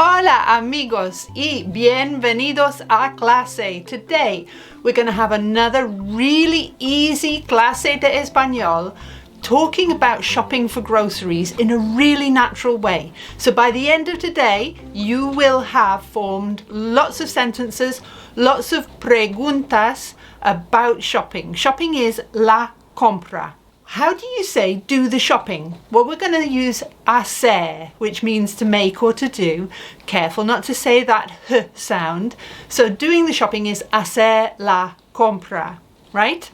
Hola amigos y bienvenidos a clase. Today we're going to have another really easy clase de español talking about shopping for groceries in a really natural way. So by the end of today you will have formed lots of sentences, lots of preguntas about shopping. Shopping is la compra. How do you say do the shopping? Well, we're going to use hacer, which means to make or to do. Careful not to say that h sound. So doing the shopping is hacer la compra, right?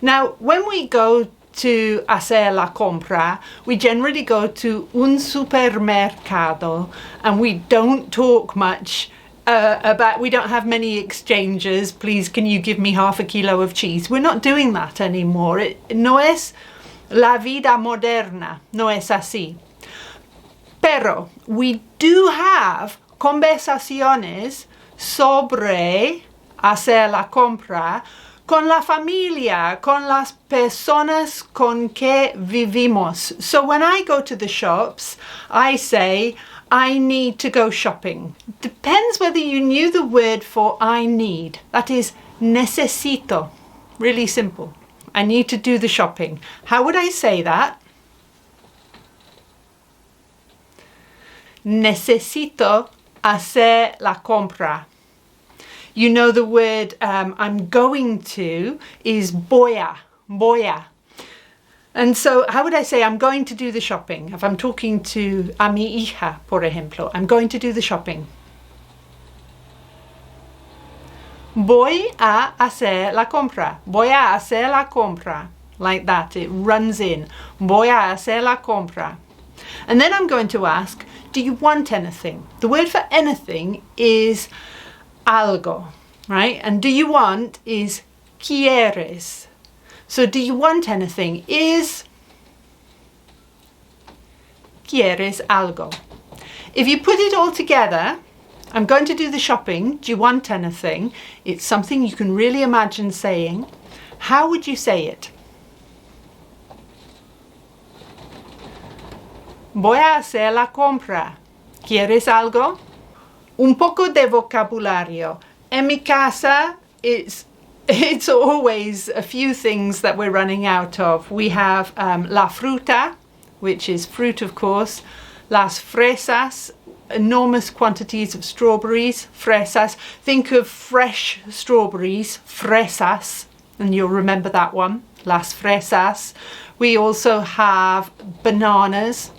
Now, when we go to hacer la compra, we generally go to un supermercado and we don't talk much we don't have many exchanges. Please, can you give me half a kilo of cheese? We're not doing that anymore. No es la vida moderna, no es así. Pero we do have conversaciones sobre hacer la compra con la familia, con las personas con que vivimos. So when I go to the shops, I say, I need to go shopping. Depends whether you knew the word for I need. That is necesito. Really simple. I need to do the shopping. How would I say that? Necesito hacer la compra. You know the word I'm going to is voy a. And so how would I say I'm going to do the shopping? If I'm talking to a mi hija, por ejemplo, I'm going to do the shopping. Voy a hacer la compra. Voy a hacer la compra. Like that, it runs in. Voy a hacer la compra. And then I'm going to ask, do you want anything? The word for anything is algo, right? And do you want is quieres. So do you want anything is quieres algo. If you put it all together, I'm going to do the shopping. Do you want anything? It's something you can really imagine saying. How would you say it? Voy a hacer la compra. ¿Quieres algo? Un poco de vocabulario. En mi casa, it's always a few things that we're running out of. We have la fruta, which is fruit, of course. Las fresas, enormous quantities of strawberries, fresas. Think of fresh strawberries, fresas, and you'll remember that one, las fresas. We also have bananas,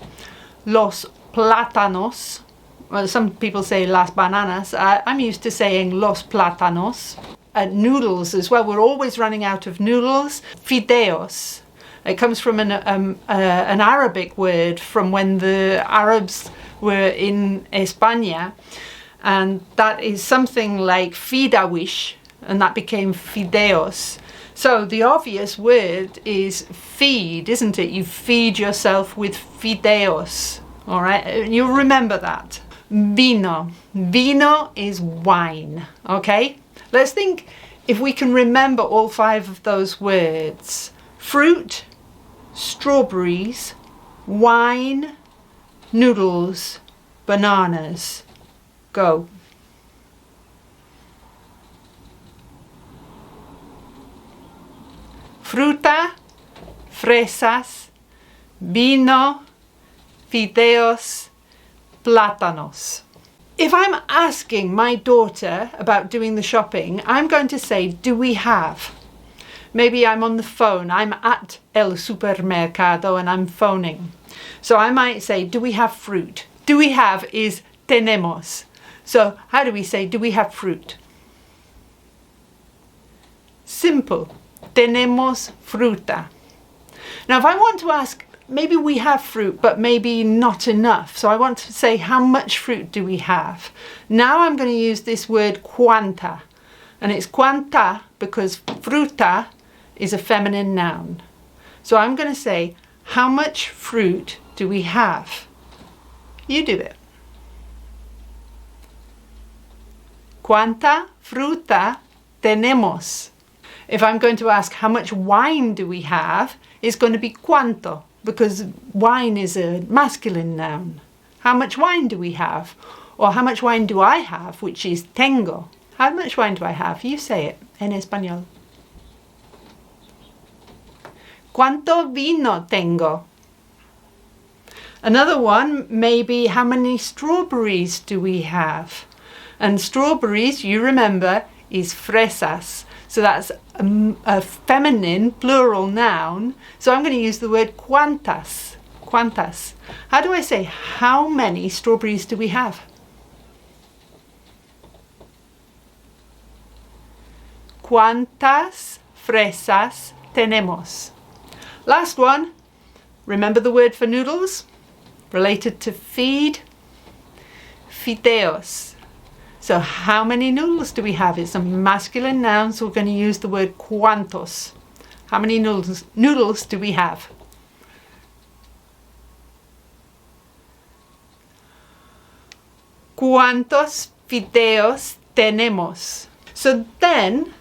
los plátanos. Well, some people say las bananas. I'm used to saying los plátanos. Noodles as well. We're always running out of noodles. Fideos. It comes from an Arabic word from when the Arabs were in España, and that is something like fidawish, and that became fideos. So the obvious word is feed, isn't it? You feed yourself with fideos. All right, you'll remember that. Vino. Vino is wine. Okay, let's think if we can remember all five of those words. Fruit, strawberries, wine, noodles, bananas. Go. Fruta, fresas, vino, fideos, plátanos. If I'm asking my daughter about doing the shopping, I'm going to say, do we have? Maybe I'm on the phone. I'm at el supermercado and I'm phoning. So I might say, do we have fruit? Do we have is tenemos. So how do we say, do we have fruit? Simple. Tenemos fruta. Now if I want to ask, maybe we have fruit, but maybe not enough. So I want to say, how much fruit do we have? Now I'm going to use this word cuanta. And it's cuanta because fruta is a feminine noun. So I'm going to say, how much fruit do we have? You do it. ¿Cuánta fruta tenemos? If I'm going to ask how much wine do we have, it's going to be cuánto, because wine is a masculine noun. How much wine do we have? Or how much wine do I have, which is tengo. How much wine do I have? You say it en español. ¿Cuánto vino tengo? Another one may be how many strawberries do we have? And strawberries, you remember, is fresas. So that's a feminine plural noun. So I'm going to use the word cuántas. Cuántas. How do I say how many strawberries do we have? ¿Cuántas fresas tenemos? Last one. Remember the word for noodles? Related to feed? Fideos. So how many noodles do we have? It's a masculine noun, so we're going to use the word cuántos. How many noodles do we have? ¿Cuántos fideos tenemos? So then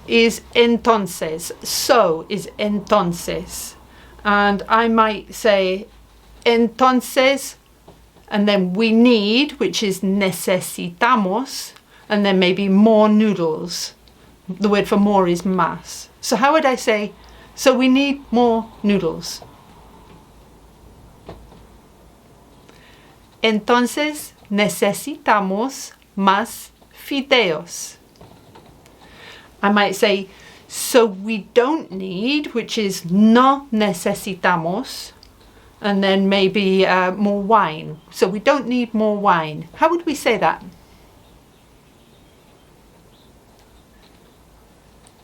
is entonces. So is entonces. And I might say entonces, and then we need, which is necesitamos, and then maybe more noodles. The word for more is más. So how would I say, so we need more noodles? Entonces necesitamos más fideos. I might say, so we don't need, which is no necesitamos, and then maybe more wine. So we don't need more wine. How would we say that?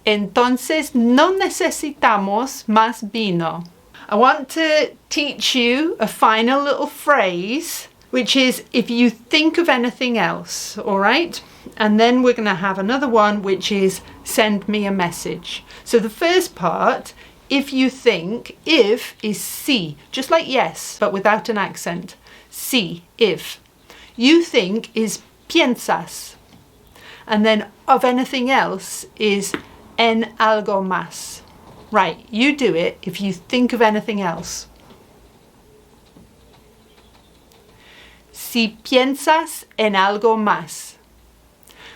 Entonces no necesitamos más vino. I want to teach you a final little phrase, which is if you think of anything else, all right? And then we're going to have another one, which is send me a message. So the first part, if you think, if is si, just like yes, but without an accent. Si, if. You think is piensas. And then of anything else is en algo más. Right, you do it if you think of anything else. Si piensas en algo más.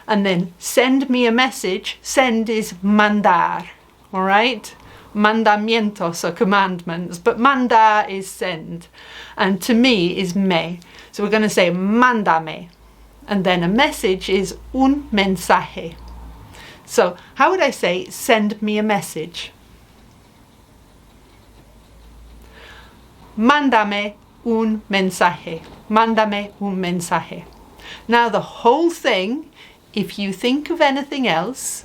And then send me a message. Send is mandar, all right? Mandamientos are commandments, but mandar is send. And to me is me. So we're going to say mándame. And then a message is un mensaje. So how would I say send me a message? Mándame un mensaje. Mándame un mensaje. Now the whole thing, if you think of anything else,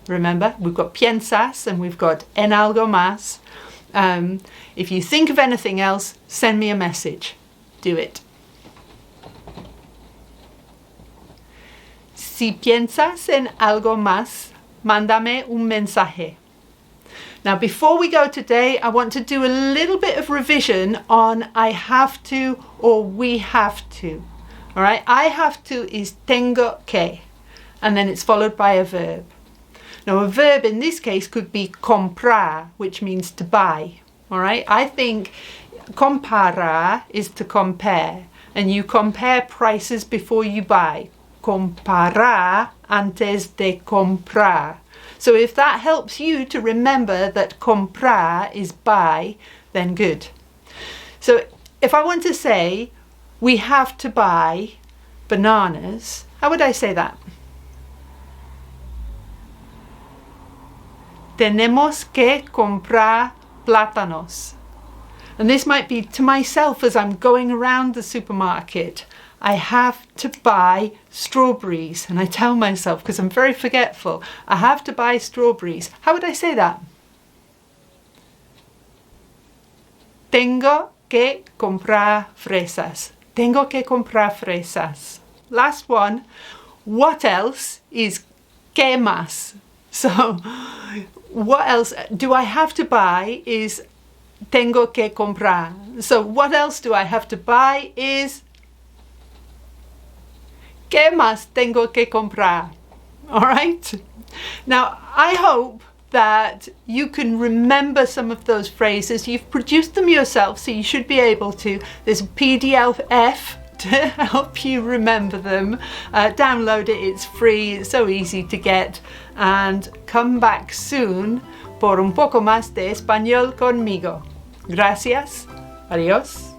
remember we've got piensas and we've got en algo más. If you think of anything else, send me a message. Do it. Si piensas en algo más, mándame un mensaje. Now, before we go today, I want to do a little bit of revision on I have to or we have to. All right, I have to is tengo que, and then it's followed by a verb. Now, a verb in this case could be comprar, which means to buy. All right, I think comparar is to compare, and you compare prices before you buy. Comparar antes de comprar. So if that helps you to remember that comprar is buy, then good. So if I want to say we have to buy bananas, how would I say that? Tenemos que comprar plátanos. And this might be to myself as I'm going around the supermarket. I have to buy strawberries. And I tell myself, because I'm very forgetful, I have to buy strawberries. How would I say that? Tengo que comprar fresas. Tengo que comprar fresas. Last one. What else is que más? So what else do I have to buy is tengo que comprar. So what else do I have to buy is ¿qué más tengo que comprar? All right? Now, I hope that you can remember some of those phrases. You've produced them yourself, so you should be able to. There's a PDF to help you remember them. Download it, it's free, it's so easy to get, and come back soon por un poco más de español conmigo. Gracias. Adiós.